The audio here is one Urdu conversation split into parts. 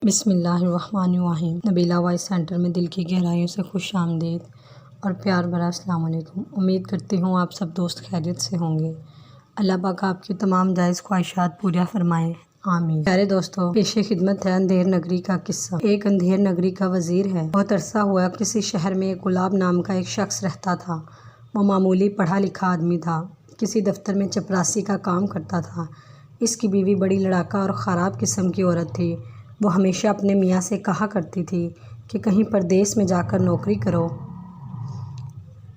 بسم اللہ الرحمن الرحیم۔ نبیلہ وائس سینٹر میں دل کی گہرائیوں سے خوش آمدید اور پیار بھرا السلام علیکم۔ امید کرتی ہوں آپ سب دوست خیریت سے ہوں گے۔ اللہ پاک آپ کی تمام جائز خواہشات پورا فرمائے، آمین۔ پیارے دوستو، پیش خدمت ہے اندھیر نگری کا قصہ۔ ایک اندھیر نگری کا وزیر ہے۔ بہت عرصہ ہوا کسی شہر میں ایک گلاب نام کا ایک شخص رہتا تھا۔ وہ معمولی پڑھا لکھا آدمی تھا، کسی دفتر میں چپراسی کا کام کرتا تھا۔ اس کی بیوی بڑی لڑاکا اور خراب قسم کی عورت تھی۔ وہ ہمیشہ اپنے میاں سے کہا کرتی تھی کہ کہیں پردیس میں جا کر نوکری کرو،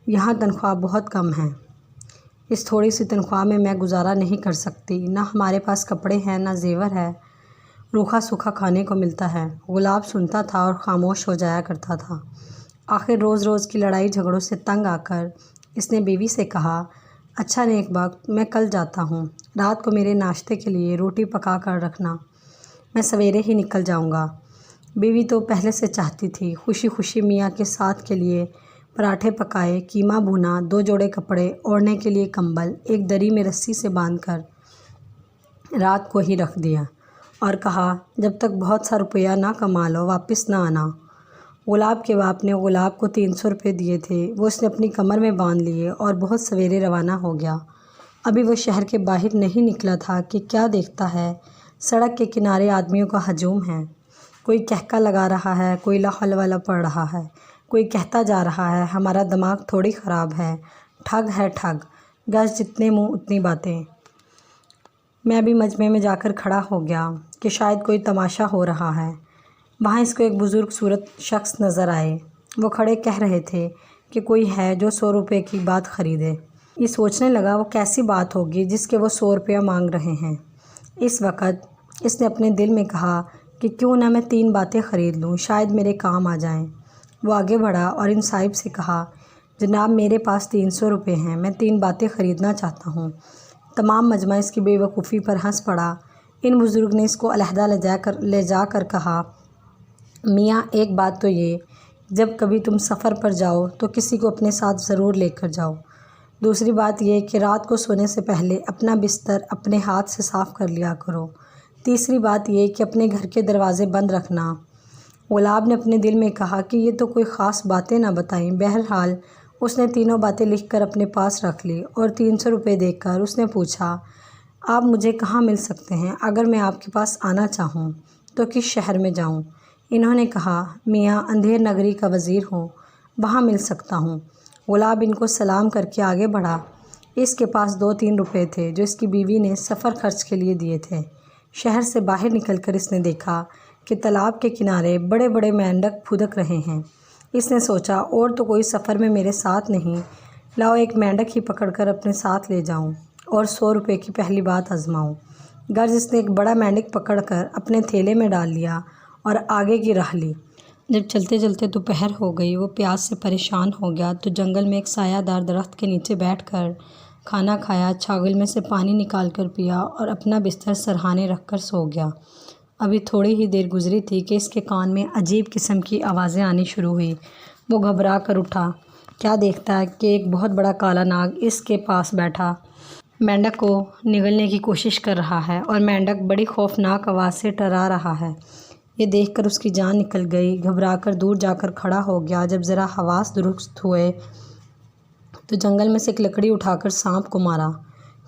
یہاں تنخواہ بہت کم ہے۔ اس تھوڑی سی تنخواہ میں گزارا نہیں کر سکتی، نہ ہمارے پاس کپڑے ہیں نہ زیور ہے، روکھا سوکھا کھانے کو ملتا ہے۔ گلاب سنتا تھا اور خاموش ہو جایا کرتا تھا۔ آخر روز روز کی لڑائی جھگڑوں سے تنگ آ کر اس نے بیوی سے کہا، اچھا نیک بخت، میں کل جاتا ہوں، رات کو میرے ناشتے کے لیے روٹی پکا کر رکھنا، میں سویرے ہی نکل جاؤں گا۔ بیوی تو پہلے سے چاہتی تھی۔ خوشی خوشی میاں کے ساتھ کے لیے پراٹھے پکائے، قیمہ بھونا، 2 جوڑے کپڑے، اوڑھنے کے لیے کمبل ایک دری میں رسی سے باندھ کر رات کو ہی رکھ دیا اور کہا، جب تک بہت سا روپیہ نہ کما لو واپس نہ آنا۔ گلاب کے باپ نے گلاب کو 300 روپے دیے تھے، وہ اس نے اپنی کمر میں باندھ لیے اور بہت سویرے روانہ ہو گیا۔ ابھی وہ شہر کے باہر نہیں نکلا تھا کہ کیا دیکھتا ہے، سڑک کے کنارے آدمیوں کا ہجوم ہے۔ کوئی کہکا لگا رہا ہے، کوئی لا حول ولا پڑھ رہا ہے، کوئی کہتا جا رہا ہے، ہمارا دماغ تھوڑی خراب ہے، ٹھگ ہے ٹھگ، گز جتنے منہ اتنی باتیں۔ میں بھی مجمع میں جا کر کھڑا ہو گیا کہ شاید کوئی تماشا ہو رہا ہے۔ وہاں اس کو ایک بزرگ صورت شخص نظر آئے۔ وہ کھڑے کہہ رہے تھے کہ کوئی ہے جو 100 روپے کی بات خریدے۔ یہ سوچنے لگا وہ کیسی بات ہوگی جس کے وہ 100 روپیہ مانگ رہے ہیں۔ اس وقت اس نے اپنے دل میں کہا کہ کیوں نہ میں 3 باتیں خرید لوں، شاید میرے کام آ جائیں۔ وہ آگے بڑھا اور ان صاحب سے کہا، جناب میرے پاس 300 روپے ہیں، میں 3 باتیں خریدنا چاہتا ہوں۔ تمام مجمع اس کی بے وقوفی پر ہنس پڑا۔ ان بزرگ نے اس کو علیحدہ لے جا کر کہا، میاں ایک بات تو یہ، جب کبھی تم سفر پر جاؤ تو کسی کو اپنے ساتھ ضرور لے کر جاؤ۔ دوسری بات یہ کہ رات کو سونے سے پہلے اپنا بستر اپنے ہاتھ سے صاف کر لیا کرو۔ تیسری بات یہ کہ اپنے گھر کے دروازے بند رکھنا۔ گلاب نے اپنے دل میں کہا کہ یہ تو کوئی خاص باتیں نہ بتائیں۔ بہرحال اس نے تینوں باتیں لکھ کر اپنے پاس رکھ لی اور 300 روپے دے کر اس نے پوچھا، آپ مجھے کہاں مل سکتے ہیں؟ اگر میں آپ کے پاس آنا چاہوں تو کس شہر میں جاؤں؟ انہوں نے کہا، میاں اندھیر نگری کا وزیر ہوں، وہاں مل سکتا ہوں۔ گلاب ان کو سلام کر کے آگے بڑھا۔ اس کے پاس 2-3 روپے تھے جو اس کی بیوی نے سفر خرچ کے لیے دیے تھے۔ شہر سے باہر نکل کر اس نے دیکھا کہ تالاب کے کنارے بڑے بڑے مینڈک پھدک رہے ہیں۔ اس نے سوچا، اور تو کوئی سفر میں میرے ساتھ نہیں، لاؤ ایک مینڈک ہی پکڑ کر اپنے ساتھ لے جاؤں اور 100 روپے کی پہلی بات آزماؤں۔ غرض اس نے ایک بڑا مینڈک پکڑ کر اپنے تھیلے میں ڈال لیا اور آگے کی راہ لی۔ جب چلتے چلتے دوپہر ہو گئی، وہ پیاس سے پریشان ہو گیا تو جنگل میں ایک سایہ دار درخت کے نیچے بیٹھ کر کھانا کھایا، چھاگل میں سے پانی نکال کر پیا اور اپنا بستر سرہانے رکھ کر سو گیا۔ ابھی تھوڑی ہی دیر گزری تھی کہ اس کے کان میں عجیب قسم کی آوازیں آنی شروع ہوئی۔ وہ گھبرا کر اٹھا۔ کیا دیکھتا ہے کہ ایک بہت بڑا کالا ناگ اس کے پاس بیٹھا مینڈک کو نگلنے کی کوشش کر رہا ہے اور مینڈک بڑی خوفناک آواز سے ٹرا رہا ہے۔ یہ دیکھ کر اس کی جان نکل گئی۔ گھبرا کر دور جا کر کھڑا ہو گیا۔ جب ذرا حواس درست ہوئے تو جنگل میں سے ایک لکڑی اٹھا کر سانپ کو مارا۔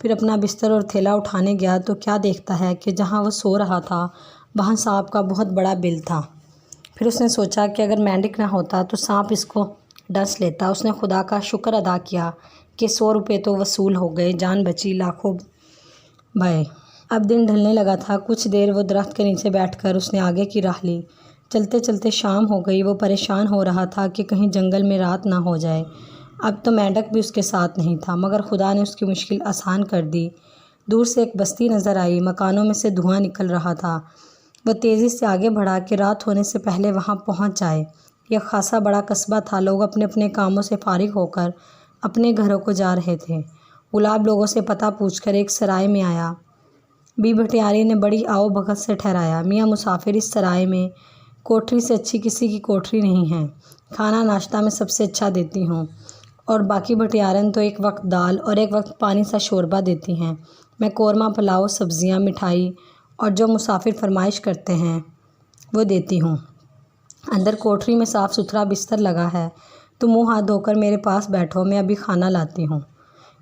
پھر اپنا بستر اور تھیلا اٹھانے گیا تو کیا دیکھتا ہے کہ جہاں وہ سو رہا تھا وہاں سانپ کا بہت بڑا بل تھا۔ پھر اس نے سوچا کہ اگر مینڈک نہ ہوتا تو سانپ اس کو ڈس لیتا۔ اس نے خدا کا شکر ادا کیا کہ 100 روپے تو وصول ہو گئے، جان بچی، لاکھوں بھائے۔ اب دن ڈھلنے لگا تھا۔ کچھ دیر وہ درخت کے نیچے بیٹھ کر اس نے آگے کی راہ لی۔ چلتے چلتے شام ہو گئی۔ وہ پریشان ہو رہا تھا کہ کہیں جنگل میں رات نہ ہو جائے۔ اب تو مینڈک بھی اس کے ساتھ نہیں تھا، مگر خدا نے اس کی مشکل آسان کر دی۔ دور سے ایک بستی نظر آئی، مکانوں میں سے دھواں نکل رہا تھا۔ وہ تیزی سے آگے بڑھا کہ رات ہونے سے پہلے وہاں پہنچ جائے۔ یہ خاصا بڑا قصبہ تھا۔ لوگ اپنے اپنے کاموں سے فارغ ہو کر اپنے گھروں کو جا رہے تھے۔ گلاب لوگوں سے پتہ پوچھ کر ایک سرائے میں آیا۔ بی بھٹیاری نے بڑی آؤ بھگت سے ٹھہرایا، میاں مسافر، اس سرائے میں کوٹری سے اچھی کسی کی کوٹری نہیں ہے۔ کھانا ناشتہ میں سب سے اچھا دیتی ہوں اور باقی بھٹیارن تو ایک وقت دال اور ایک وقت پانی سا شوربہ دیتی ہیں۔ میں قورمہ، پلاؤ، سبزیاں، مٹھائی اور جو مسافر فرمائش کرتے ہیں وہ دیتی ہوں۔ اندر کوٹری میں صاف ستھرا بستر لگا ہے، تم منہ ہاتھ دھو کر میرے پاس بیٹھو، میں ابھی کھانا لاتی ہوں۔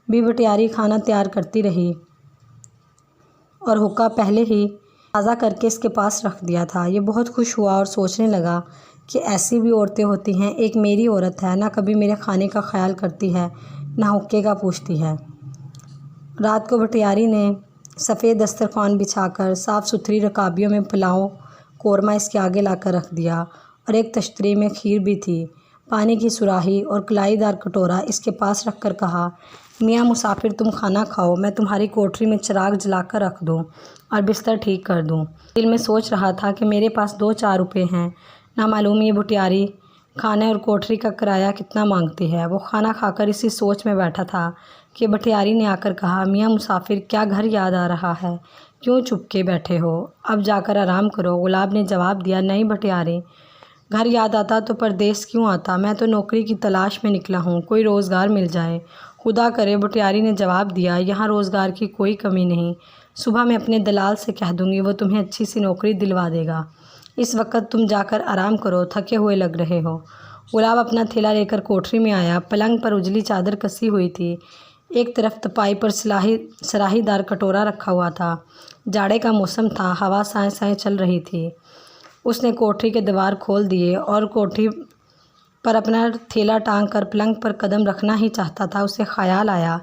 بی بٹیاری کھانا تیار کرتی رہی اور حقہ پہلے ہی تازہ کر کے اس کے پاس رکھ دیا تھا۔ یہ بہت خوش ہوا اور سوچنے لگا کہ ایسی بھی عورتیں ہوتی ہیں، ایک میری عورت ہے، نہ کبھی میرے کھانے کا خیال کرتی ہے نہ حقے کا پوچھتی ہے۔ رات کو بٹیاری نے سفید دسترخوان بچھا کر صاف ستھری رکابیوں میں پلاؤ قورمہ اس کے آگے لا کر رکھ دیا اور ایک تشتری میں کھیر بھی تھی۔ پانی کی سراہی اور کلائی دار کٹورا اس کے پاس رکھ کر کہا، میاں مسافر تم کھانا کھاؤ، میں تمہاری کوٹری میں چراغ جلا کر رکھ دوں اور بستر ٹھیک کر دوں۔ دل میں سوچ رہا تھا کہ میرے پاس 2-4 روپے ہیں، نہ معلوم یہ بٹیاری کھانے اور کوٹری کا کرایہ کتنا مانگتی ہے۔ وہ کھانا کھا کر اسی سوچ میں بیٹھا تھا کہ بٹیاری نے آ کر کہا، میاں مسافر کیا گھر یاد آ رہا ہے؟ کیوں چپ کے بیٹھے ہو؟ اب جا کر آرام کرو۔ گلاب نے جواب دیا، نہیں بٹیاری، گھر یاد آتا تو پردیس کیوں آتا، میں تو نوکری کی تلاش میں نکلا ہوں، کوئی روزگار مل جائے۔ خدا کرے، بٹیاری نے جواب دیا، یہاں روزگار کی کوئی کمی نہیں، صبح میں اپنے دلال سے کہہ دوں گی، وہ تمہیں اچھی سی نوکری دلوا دے گا۔ اس وقت تم جا کر آرام کرو، تھکے ہوئے لگ رہے ہو۔ گلاب اپنا تھیلا لے کر کوٹری میں آیا۔ پلنگ پر اجلی چادر کسی ہوئی تھی، ایک طرف تپائی پر سراہی دار کٹورا رکھا ہوا تھا۔ جاڑے کا موسم تھا، ہوا سائیں سائیں چل رہی تھی۔ اس نے کوٹری کے دیوار کھول دیے اور کوٹری پر اپنا تھیلا ٹانگ کر پلنگ پر قدم رکھنا ہی چاہتا تھا۔ اسے خیال آیا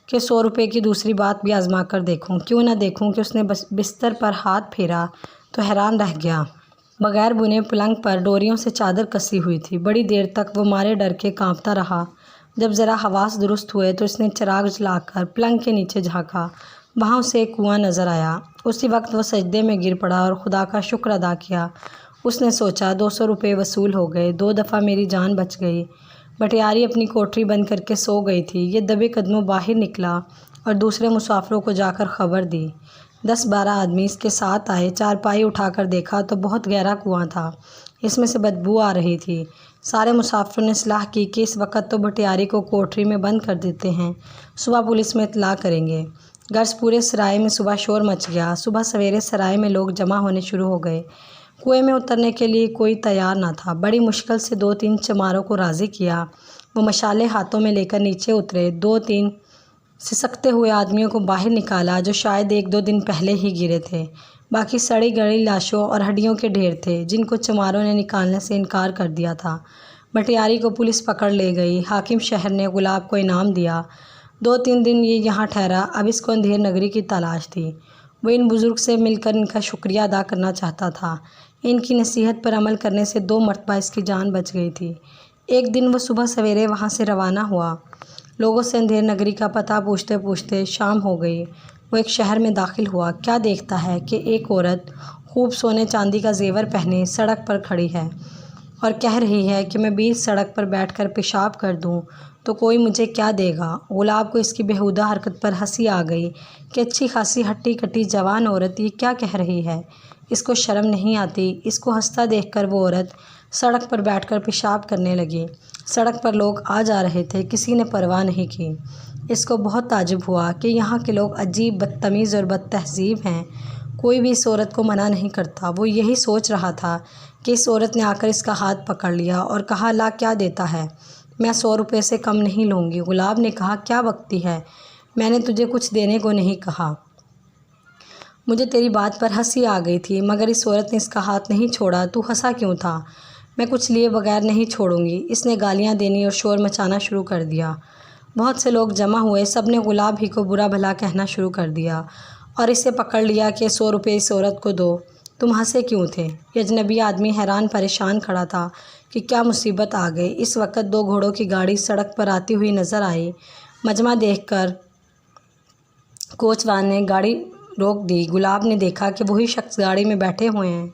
کہ 100 روپے کی دوسری بات بھی آزما کر دیکھوں، کیوں نہ دیکھوں کہ اس نے بستر پر ہاتھ پھیرا تو حیران رہ گیا۔ بغیر بنے پلنگ پر ڈوریوں سے چادر کسی ہوئی تھی۔ بڑی دیر تک وہ مارے ڈر کے کانپتا رہا۔ جب ذرا حواس درست ہوئے تو اس نے چراغ جلا کر پلنگ کے نیچے جھانکا، وہاں اسے ایک کنواں نظر آیا۔ اسی وقت وہ سجدے میں گر پڑا اور خدا کا شکر ادا کیا۔ اس نے سوچا، 200 روپے وصول ہو گئے، 2 دفعہ میری جان بچ گئی۔ بٹیاری اپنی کوٹری بند کر کے سو گئی تھی۔ یہ دبے قدموں باہر نکلا اور دوسرے مسافروں کو جا کر خبر دی۔ 10-12 آدمی اس کے ساتھ آئے۔ چارپائی اٹھا کر دیکھا تو بہت گہرا کنواں تھا، اس میں سے بدبو آ رہی تھی۔ سارے مسافروں نے صلاح کی کہ اس وقت تو بٹیاری کو کوٹری میں بند کر دیتے ہیں، صبح پولیس میں اطلاع کریں گے۔ غرض پورے سرائے میں صبح شور مچ گیا۔ صبح سویرے سرائے میں لوگ جمع ہونے شروع ہو گئے۔ کنویں میں اترنے کے لیے کوئی تیار نہ تھا۔ بڑی مشکل سے 2-3 چماروں کو راضی کیا۔ وہ مشالیں ہاتھوں میں لے کر نیچے اترے۔ 2-3 سسکتے ہوئے آدمیوں کو باہر نکالا جو شاید 1-2 دن پہلے ہی گرے تھے۔ باقی سڑی گلی لاشوں اور ہڈیوں کے ڈھیر تھے جن کو چماروں نے نکالنے سے انکار کر دیا تھا۔ بٹیاری کو پولیس پکڑ لے گئی۔ حاکم شہر نے گلاب کو انعام دیا۔ 2-3 دن یہ یہاں ٹھہرا۔ اب اس کو اندھیر نگری کی تلاش تھی۔ وہ ان بزرگ سے مل کر ان کا شکریہ ادا کرنا چاہتا تھا۔ ان کی نصیحت پر عمل کرنے سے 2 مرتبہ اس کی جان بچ گئی تھی۔ ایک دن وہ صبح سویرے وہاں سے روانہ ہوا۔ لوگوں سے اندھیر نگری کا پتہ پوچھتے پوچھتے شام ہو گئی۔ وہ ایک شہر میں داخل ہوا۔ کیا دیکھتا ہے کہ ایک عورت خوب سونے چاندی کا زیور پہنے سڑک پر کھڑی ہے اور کہہ رہی ہے کہ میں بیچ سڑک پر بیٹھ کر پیشاب کر دوں تو کوئی مجھے کیا دے گا۔ گلاب کو اس کی بیہودہ حرکت پر ہنسی آ گئی کہ اچھی خاصی ہٹی کٹی جوان عورت یہ کیا کہہ رہی ہے، اس کو شرم نہیں آتی۔ اس کو ہنستا دیکھ کر وہ عورت سڑک پر بیٹھ کر پیشاب کرنے لگی۔ سڑک پر لوگ آ جا رہے تھے، کسی نے پرواہ نہیں کی۔ اس کو بہت تعجب ہوا کہ یہاں کے لوگ عجیب بدتمیز اور بد تہذیب ہیں، کوئی بھی اس عورت کو منع نہیں کرتا۔ وہ یہی سوچ رہا تھا کہ اس عورت نے آ کر اس کا ہاتھ پکڑ لیا اور کہا، لا کیا دیتا ہے، میں 100 روپے سے کم نہیں لوں گی۔ گلاب نے کہا، کیا بکتی ہے، میں نے تجھے کچھ دینے کو نہیں کہا۔ مجھے تیری بات پر ہنسی آ گئی تھی، مگر اس عورت نے اس کا ہاتھ نہیں چھوڑا۔ تو ہنسا کیوں تھا؟ میں کچھ لیے بغیر نہیں چھوڑوں گی۔ اس نے گالیاں دینی اور شور مچانا شروع کر دیا۔ بہت سے لوگ جمع ہوئے، سب نے گلاب ہی کو برا بھلا کہنا شروع کر دیا اور اسے پکڑ لیا کہ 100 روپے اس عورت کو دو۔ تم ہنسے کیوں تھے؟ یہ اجنبی آدمی حیران پریشان کھڑا تھا کہ کیا مصیبت آ گئی۔ اس وقت 2 گھوڑوں کی گاڑی سڑک پر آتی ہوئی نظر آئی۔ مجمع دیکھ کر کوچ وان نے گاڑی روک دی۔ گلاب نے دیکھا کہ وہی شخص گاڑی میں بیٹھے ہوئے ہیں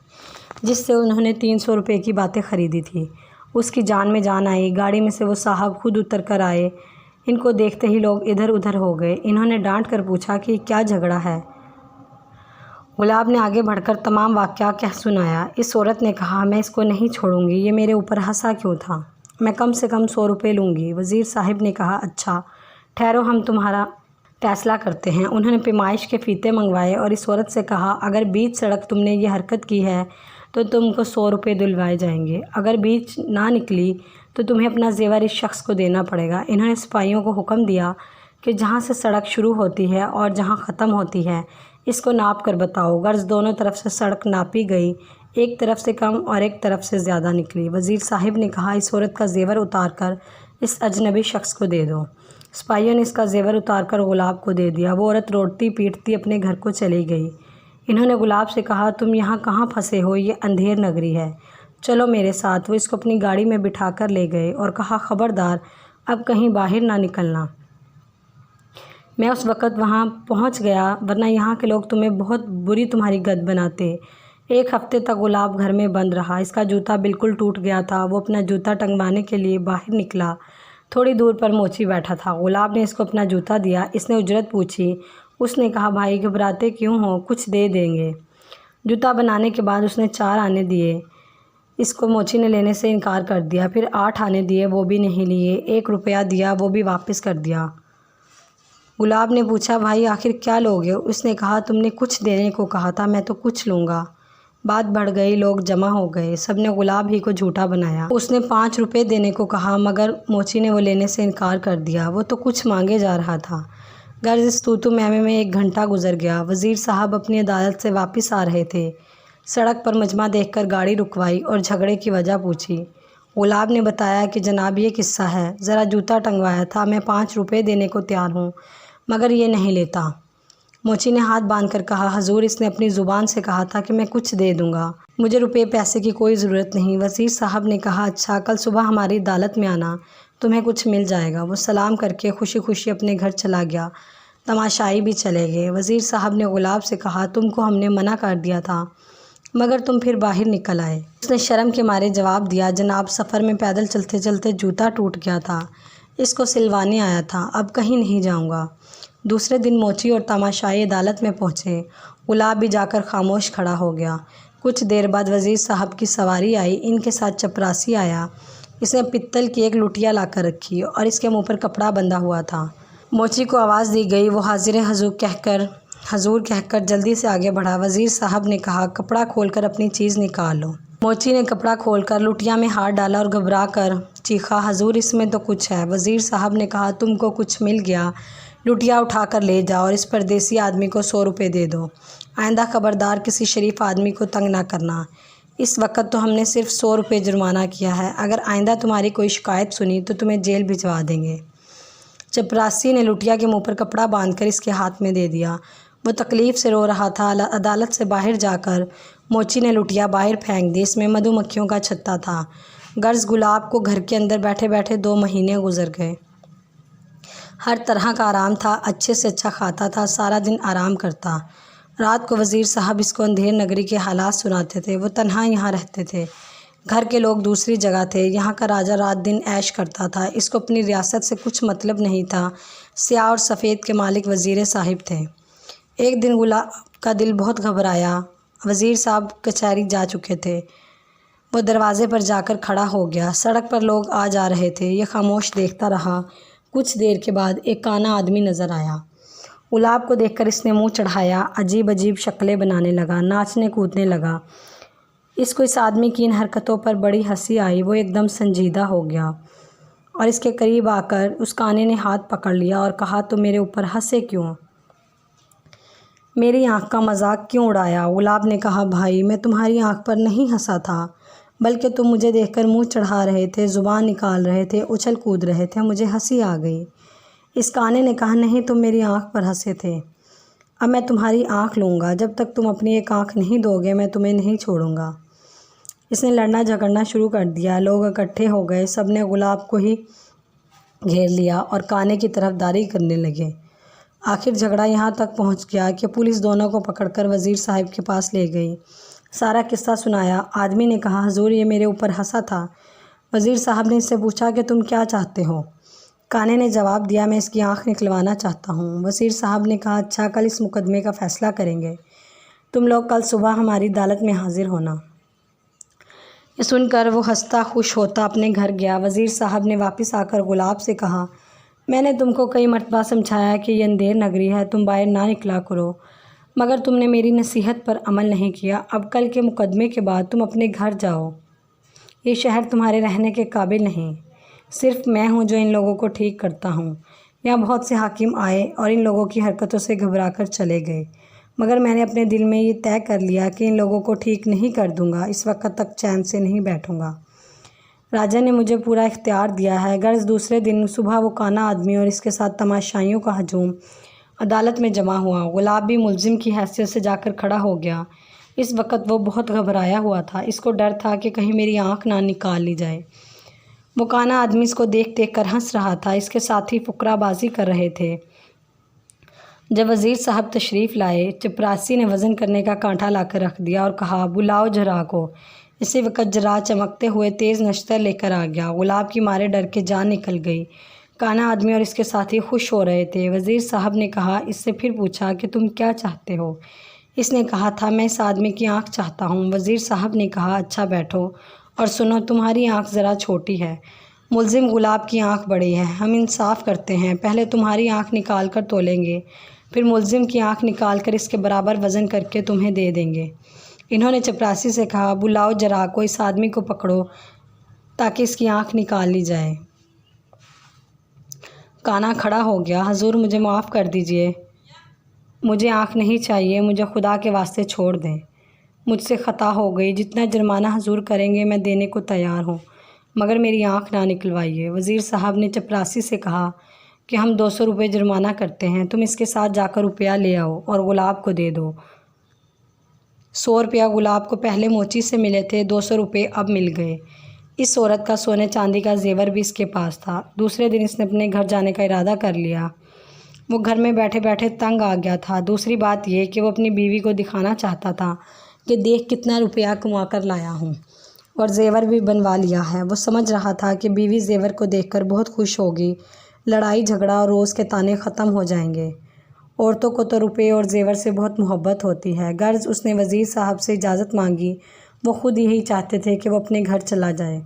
جس سے انہوں نے 300 روپے کی باتیں خریدی تھی۔ اس کی جان میں جان آئی۔ گاڑی میں سے وہ صاحب خود اتر کر آئے۔ ان کو دیکھتے ہی لوگ ادھر ادھر ہو گئے۔ انہوں نے ڈانٹ کر پوچھا کہ کیا جھگڑا ہے۔ گلاب نے آگے بڑھ کر تمام واقعہ کہہ سنایا۔ اس عورت نے کہا، میں اس کو نہیں چھوڑوں گی، یہ میرے اوپر ہنسا کیوں تھا، میں کم سے کم 100 روپے لوں گی۔ وزیر صاحب نے کہا، اچھا ٹھہرو، ہم تمہارا فیصلہ کرتے ہیں۔ انہوں نے پیمائش کے فیتے منگوائے اور اس عورت سے کہا، اگر بیچ سڑک تم نے یہ حرکت کی ہے تو تم کو 100 روپے دلوائے جائیں گے، اگر بیچ نہ نکلی تو تمہیں اپنا زیور اس شخص کو دینا پڑے گا۔ انہوں نے سپاہیوں کو حکم دیا کہ جہاں سے سڑک شروع ہوتی ہے اور جہاں ختم ہوتی ہے اس کو ناپ کر بتاؤ۔ غرض دونوں طرف سے سڑک ناپی گئی، ایک طرف سے کم اور ایک طرف سے زیادہ نکلی۔ وزیر صاحب نے کہا اس عورت کا زیور اتار کر اس اجنبی شخص کو دے دو۔ سپاہیوں نے اس کا زیور اتار کر گلاب کو دے دیا۔ وہ عورت روٹتی پیٹتی اپنے گھر کو چلی گئی۔ انہوں نے گلاب سے کہا تم یہاں کہاں پھنسے ہو، یہ اندھیر نگری ہے، چلو میرے ساتھ۔ وہ اس کو اپنی گاڑی میں بٹھا کر لے گئے اور کہا خبردار اب کہیں باہر نہ نکلنا۔ میں اس وقت وہاں پہنچ گیا ورنہ یہاں کے لوگ تمہیں بہت بری تمہاری گت بناتے۔ ایک ہفتے تک گلاب گھر میں بند رہا۔ اس کا جوتا بالکل ٹوٹ گیا تھا۔ وہ اپنا جوتا ٹنگوانے کے لیے باہر نکلا۔ تھوڑی دور پر موچی بیٹھا تھا۔ گلاب نے اس کو اپنا جوتا دیا۔ اس نے اجرت پوچھی۔ اس نے کہا بھائی گھبراتے کیوں ہو، کچھ دے دیں گے۔ جوتا بنانے کے بعد اس نے 4 آنے دیے۔ اس کو موچی نے لینے سے انکار کر دیا۔ پھر 8 آنے دیے، وہ بھی نہیں لیے۔ 1 روپیہ دیا، وہ بھی واپس کر دیا۔ گلاب نے پوچھا بھائی آخر کیا لوگے؟ اس نے کہا تم نے کچھ دینے کو کہا تھا، میں تو کچھ لوں گا۔ بات بڑھ گئی، لوگ جمع ہو گئے، سب نے گلاب ہی کو جھوٹا بنایا۔ اس نے 5 روپے دینے کو کہا مگر موچی نے وہ لینے سے انکار کر دیا، وہ تو کچھ مانگے جا رہا تھا۔ غرض اس تو میں 1 گھنٹہ گزر گیا۔ وزیر صاحب اپنی عدالت سے واپس آ رہے تھے۔ سڑک پر مجمع دیکھ کر گاڑی رکوائی اور جھگڑے کی وجہ پوچھی۔ گلاب نے بتایا کہ جناب یہ قصہ ہے، ذرا جوتا ٹنگوایا تھا، میں 5 روپے دینے کو تیار ہوں مگر یہ نہیں لیتا۔ موچی نے ہاتھ باندھ کر کہا حضور اس نے اپنی زبان سے کہا تھا کہ میں کچھ دے دوں گا، مجھے روپے پیسے کی کوئی ضرورت نہیں۔ وزیر صاحب نے کہا اچھا کل صبح ہماری عدالت میں آنا، تمہیں کچھ مل جائے گا۔ وہ سلام کر کے خوشی خوشی اپنے گھر چلا گیا۔ تماشائی بھی چلے گئے۔ وزیر صاحب نے گلاب سے کہا تم کو ہم نے منع کر دیا تھا مگر تم پھر باہر نکل آئے۔ اس نے شرم کے مارے جواب دیا جناب سفر میں پیدل چلتے چلتے جوتا ٹوٹ گیا تھا، اس کو سلوانے آیا تھا، اب کہیں نہیں جاؤں گا۔ دوسرے دن موچی اور تماشائی عدالت میں پہنچے۔ گلاب بھی جا کر خاموش کھڑا ہو گیا۔ کچھ دیر بعد وزیر صاحب کی سواری آئی، ان کے ساتھ چپراسی آیا۔ اس نے پتل کی ایک لٹیا لا کر رکھی اور اس کے منہ پر کپڑا بندھا ہوا تھا۔ موچی کو آواز دی گئی، وہ حاضر حضور کہہ کر جلدی سے آگے بڑھا۔ وزیر صاحب نے کہا کپڑا کھول کر اپنی چیز نکال لو۔ موچی نے کپڑا کھول کر لٹیا میں ہاتھ ڈالا اور گھبرا کر چیخا حضور اس میں تو کچھ ہے۔ وزیر صاحب نے کہا تم کو کچھ مل گیا، لٹیا اٹھا کر لے جاؤ اور اس پردیسی آدمی کو 100 روپے دے دو۔ آئندہ خبردار کسی شریف آدمی کو تنگ نہ کرنا۔ اس وقت تو ہم نے صرف 100 روپے جرمانہ کیا ہے، اگر آئندہ تمہاری کوئی شکایت سنی تو تمہیں جیل بھجوا دیں گے۔ چپراسی نے لٹیا کے منہ پر کپڑا باندھ کر اس کے ہاتھ میں دے دیا۔ وہ تکلیف سے رو رہا تھا۔ عدالت سے باہر جا کر موچی نے لٹیا باہر پھینک دی، اس میں مدھو مکھیوں کا چھتا تھا۔ غرض گلاب کو گھر کے اندر بیٹھے بیٹھے 2 مہینے گزر گئے۔ ہر طرح کا آرام تھا، اچھے سے اچھا کھاتا تھا، سارا دن آرام کرتا۔ رات کو وزیر صاحب اس کو اندھیر نگری کے حالات سناتے تھے۔ وہ تنہا یہاں رہتے تھے، گھر کے لوگ دوسری جگہ تھے۔ یہاں کا راجہ رات دن عیش کرتا تھا، اس کو اپنی ریاست سے کچھ مطلب نہیں تھا۔ سیاہ اور سفید کے مالک وزیر صاحب تھے۔ ایک دن گلاب کا دل بہت گھبرایا۔ وزیر صاحب کچہری جا چکے تھے۔ وہ دروازے پر جا کر کھڑا ہو گیا۔ سڑک پر لوگ آ جا رہے تھے، یہ خاموش دیکھتا رہا۔ کچھ دیر کے بعد ایک کانا آدمی نظر آیا۔ گلاب کو دیکھ کر اس نے منہ چڑھایا، عجیب عجیب شکلیں بنانے لگا، ناچنے کودنے لگا۔ اس کو اس آدمی کی ان حرکتوں پر بڑی ہنسی آئی۔ وہ ایک دم سنجیدہ ہو گیا اور اس کے قریب آ کر اس کانے نے ہاتھ پکڑ لیا اور کہا تم میرے اوپر ہنسے کیوں؟ میری آنکھ کا مذاق کیوں اڑایا؟ گلاب نے کہا بھائی میں تمہاری آنکھ پر نہیں ہنسا تھا، بلکہ تم مجھے دیکھ کر منہ چڑھا رہے تھے، زبان نکال رہے تھے، اچھل کود رہے تھے، مجھے ہنسی آ گئی۔ اس کانے نے کہا نہیں تم میری آنکھ پر ہنسے تھے، اب میں تمہاری آنکھ لوں گا، جب تک تم اپنی ایک آنکھ نہیں دو گے میں تمہیں نہیں چھوڑوں گا۔ اس نے لڑنا جھگڑنا شروع کر دیا۔ لوگ اکٹھے ہو گئے، سب نے گلاب کو ہی گھیر لیا اور کانے کی طرف داری کرنے لگے۔ آخر جھگڑا یہاں تک پہنچ گیا کہ پولیس دونوں کو پکڑ کر وزیر صاحب کے پاس لے گئی۔ سارا قصہ سنایا۔ آدمی نے کہا حضور یہ میرے اوپر ہنسا تھا۔ وزیر صاحب نے اس سے پوچھا کہ تم کیا چاہتے ہو؟ کانے نے جواب دیا میں اس کی آنکھ نکلوانا چاہتا ہوں۔ وزیر صاحب نے کہا اچھا کل اس مقدمے کا فیصلہ کریں گے، تم لوگ کل صبح ہماری عدالت میں حاضر ہونا۔ یہ سن کر وہ ہنستا خوش ہوتا اپنے گھر گیا۔ وزیر صاحب نے واپس آ کر گلاب سے کہا میں نے تم کو کئی مرتبہ سمجھایا کہ یہ اندھیر نگری ہے، تم باہر نہ نکلا کرو، مگر تم نے میری نصیحت پر عمل نہیں کیا۔ اب کل کے مقدمے کے بعد تم اپنے گھر جاؤ، یہ شہر تمہارے رہنے کے قابل نہیں۔ صرف میں ہوں جو ان لوگوں کو ٹھیک کرتا ہوں۔ یہاں بہت سے حاکم آئے اور ان لوگوں کی حرکتوں سے گھبرا کر چلے گئے، مگر میں نے اپنے دل میں یہ طے کر لیا کہ ان لوگوں کو ٹھیک نہیں کر دوں گا، اس وقت تک چین سے نہیں بیٹھوں گا۔ راجا نے مجھے پورا اختیار دیا ہے۔ غرض دوسرے دن صبح وہ کانا آدمی اور اس کے ساتھ تماشائیوں کا ہجوم عدالت میں جمع ہوا۔ گلاب بھی ملزم کی حیثیت سے جا کر کھڑا ہو گیا۔ اس وقت وہ بہت گھبرایا ہوا تھا، اس کو ڈر تھا کہ کہیں میری آنکھ نہ نکال لی جائے۔ وہ کانا آدمی اس کو دیکھ دیکھ کر ہنس رہا تھا، اس کے ساتھی فقرا بازی کر رہے تھے۔ جب وزیر صاحب تشریف لائے، چپراسی نے وزن کرنے کا کانٹا لا کر رکھ دیا اور کہا، بلاؤ جرح کو۔ اسی وقت جرح چمکتے ہوئے تیز نشتر لے کر آ گیا۔ گلاب کی مارے ڈر کے جان نکل گئی۔ کانا آدمی اور اس کے ساتھی خوش ہو رہے تھے۔ وزیر صاحب نے کہا، اس سے پھر پوچھا کہ تم کیا چاہتے ہو؟ اس نے کہا تھا، میں اس آدمی کی آنکھ چاہتا ہوں۔ وزیر صاحب نے کہا، اچھا بیٹھو اور سنو، تمہاری آنکھ ذرا چھوٹی ہے، ملزم گلاب کی آنکھ بڑی ہے، ہم انصاف کرتے ہیں، پہلے تمہاری آنکھ نکال کر تولیں گے، پھر ملزم کی آنکھ نکال کر اس کے برابر وزن کر کے تمہیں دے دیں گے۔ انہوں نے چپراسی سے کہا، بلاؤ جرح کو، اس آدمی کو پکڑو تاکہ اس کی آنکھ نکال لی جائے۔ کانا کھڑا ہو گیا، حضور مجھے معاف کر دیجئے، مجھے آنکھ نہیں چاہیے، مجھے خدا کے واسطے چھوڑ دیں، مجھ سے خطا ہو گئی، جتنا جرمانہ حضور کریں گے میں دینے کو تیار ہوں، مگر میری آنکھ نہ نکلوائیے۔ وزیر صاحب نے چپراسی سے کہا کہ ہم 200 روپے جرمانہ کرتے ہیں، تم اس کے ساتھ جا کر روپیہ لے آؤ اور گلاب کو دے دو۔ 100 روپیہ گلاب کو پہلے موچی سے ملے تھے، 200 روپے اب مل گئے۔ اس عورت کا سونے چاندی کا زیور بھی اس کے پاس تھا۔ دوسرے دن اس نے اپنے گھر جانے کا ارادہ کر لیا۔ وہ گھر میں بیٹھے بیٹھے تنگ آ گیا تھا۔ دوسری بات یہ کہ وہ اپنی بیوی کو دکھانا چاہتا تھا کہ دیکھ کتنا روپیہ کما کر لایا ہوں، اور زیور بھی بنوا لیا ہے۔ وہ سمجھ رہا تھا کہ بیوی زیور کو دیکھ کر بہت خوش ہوگی، لڑائی جھگڑا اور روز کے طعنے ختم ہو جائیں گے۔ عورتوں کو تو روپے اور زیور سے بہت محبت ہوتی ہے۔ غرض اس نے وزیر صاحب سے اجازت مانگی، وہ خود یہی چاہتے تھے کہ وہ اپنے گھر چلا جائے۔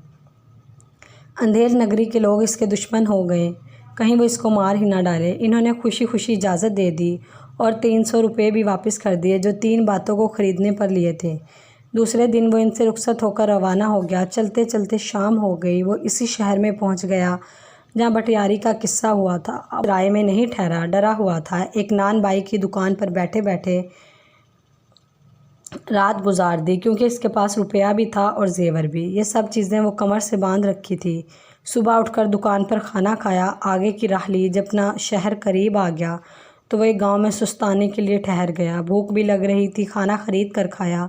اندھیر نگری کے لوگ اس کے دشمن ہو گئے، کہیں وہ اس کو مار ہی نہ ڈالے۔ انہوں نے خوشی خوشی اجازت دے دی اور 300 روپے بھی واپس کر دیے جو 3 باتوں کو خریدنے پر لیے تھے۔ دوسرے دن وہ ان سے رخصت ہو کر روانہ ہو گیا۔ چلتے چلتے شام ہو گئی۔ وہ اسی شہر میں پہنچ گیا جہاں بٹیاری کا قصہ ہوا تھا۔ اب رائے میں نہیں ٹھہرا، ڈرا ہوا تھا۔ ایک نان بائی کی دکان پر بیٹھے بیٹھے رات گزار دی، کیونکہ اس کے پاس روپیہ بھی تھا اور زیور بھی۔ یہ سب چیزیں وہ کمر سے باندھ رکھی تھی۔ صبح اٹھ کر دکان پر کھانا کھایا، آگے کی راہ لی۔ جب اپنا شہر قریب آ گیا تو وہ ایک گاؤں میں سستانے کے لیے ٹھہر گیا۔ بھوک بھی لگ رہی تھی، کھانا خرید کر کھایا،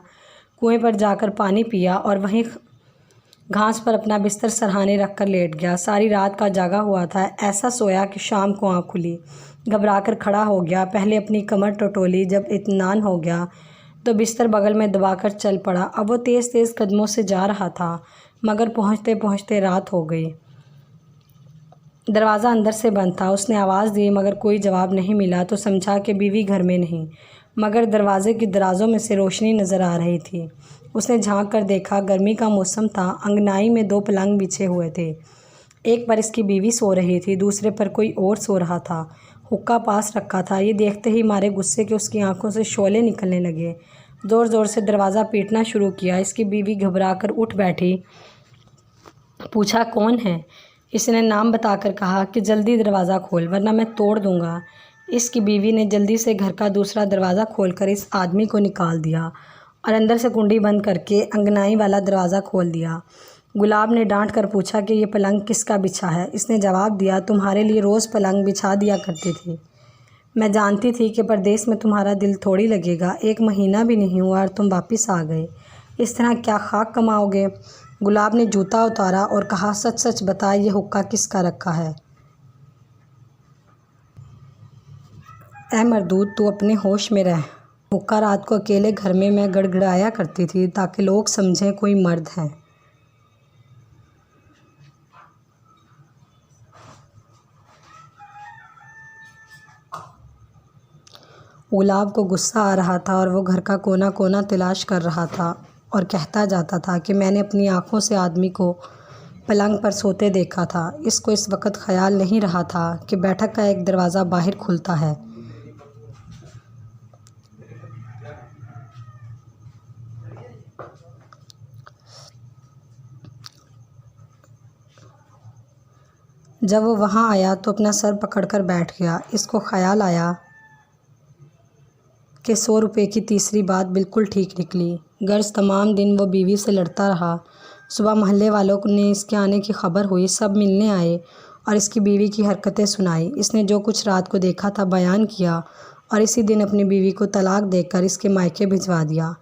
کنویں پر جا کر پانی پیا اور وہیں گھاس پر اپنا بستر سرہانے رکھ کر لیٹ گیا۔ ساری رات کا جاگا ہوا تھا، ایسا سویا کہ شام کو آنکھ کھلی۔ گھبرا کر کھڑا ہو گیا، پہلے اپنی کمر ٹٹولی، جب اطمینان ہو گیا تو بستر بغل میں دبا کر چل پڑا۔ اب وہ تیز تیز قدموں سے جا رہا تھا، مگر پہنچتے پہنچتے رات ہو گئی۔ دروازہ اندر سے بند تھا۔ اس نے آواز دی مگر کوئی جواب نہیں ملا تو سمجھا کہ بیوی گھر میں نہیں، مگر دروازے کی درازوں میں سے روشنی نظر آ رہی تھی۔ اس نے جھانک کر دیکھا، گرمی کا موسم تھا، انگنائی میں 2 پلنگ بچھے ہوئے تھے، ایک پر اس کی بیوی سو رہی تھی، دوسرے پر کوئی اور سو رہا تھا، حقہ پاس رکھا تھا۔ یہ دیکھتے ہی مارے غصے کے اس کی آنکھوں سے شعلے نکلنے لگے، زور زور سے دروازہ پیٹنا شروع کیا۔ اس کی بیوی گھبرا کر اٹھ بیٹھی، پوچھا کون ہے؟ اس نے نام بتا کر کہا کہ جلدی دروازہ کھول ورنہ میں توڑ دوں گا۔ اس کی بیوی نے جلدی سے گھر کا دوسرا دروازہ کھول کر اس آدمی کو نکال دیا اور اندر سے کنڈی بند کر کے انگنائی والا دروازہ کھول دیا۔ گلاب نے ڈانٹ کر پوچھا کہ یہ پلنگ کس کا بچھا ہے؟ اس نے جواب دیا، تمہارے لیے روز پلنگ بچھا دیا کرتی تھی، میں جانتی تھی کہ پردیس میں تمہارا دل تھوڑی لگے گا، 1 مہینہ بھی نہیں ہوا اور تم واپس آ گئے، اس طرح کیا خاک کماؤ گے؟ گلاب نے جوتا اتارا اور کہا، سچ سچ بتا، یہ حقہ کس کا رکھا ہے؟ اے مردود، تو اپنے ہوش میں رہ، حقہ رات کو اکیلے گھر میں گڑگڑایا کرتی تھی تاکہ لوگ سمجھیں کوئی مرد ہے۔ گلاب کو غصہ آ رہا تھا اور وہ گھر کا کونا کونا تلاش کر رہا تھا اور کہتا جاتا تھا کہ میں نے اپنی آنکھوں سے آدمی کو پلنگ پر سوتے دیکھا تھا۔ اس کو اس وقت خیال نہیں رہا تھا کہ بیٹھک کا ایک دروازہ باہر کھلتا ہے جب وہ وہاں آیا تو اپنا سر پکڑ کر بیٹھ گیا۔ اس کو خیال آیا کہ 100 روپے کی تیسری بات بالکل ٹھیک نکلی۔ غرض تمام دن وہ بیوی سے لڑتا رہا۔ صبح محلے والوں نے اس کے آنے کی خبر ہوئی، سب ملنے آئے اور اس کی بیوی کی حرکتیں سنائی۔ اس نے جو کچھ رات کو دیکھا تھا بیان کیا اور اسی دن اپنی بیوی کو طلاق دے کر اس کے مائکے بھجوا دیا۔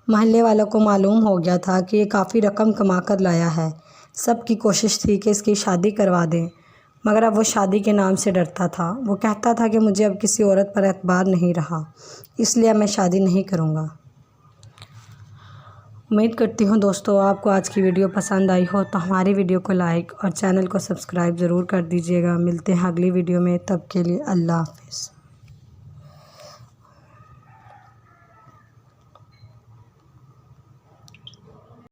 محلے والوں کو معلوم ہو گیا تھا کہ یہ کافی رقم کما کر لایا ہے۔ سب کی کوشش تھی کہ اس کی شادی کروا دیں، مگر اب وہ شادی کے نام سے ڈرتا تھا۔ وہ کہتا تھا کہ مجھے اب کسی عورت پر اعتبار نہیں رہا، اس لیے اب میں شادی نہیں کروں گا۔ امید کرتی ہوں دوستو آپ کو آج کی ویڈیو پسند آئی ہو تو ہماری ویڈیو کو لائک اور چینل کو سبسکرائب ضرور کر دیجیے گا۔ ملتے ہیں اگلی ویڈیو میں، تب کے لیے اللہ حافظ۔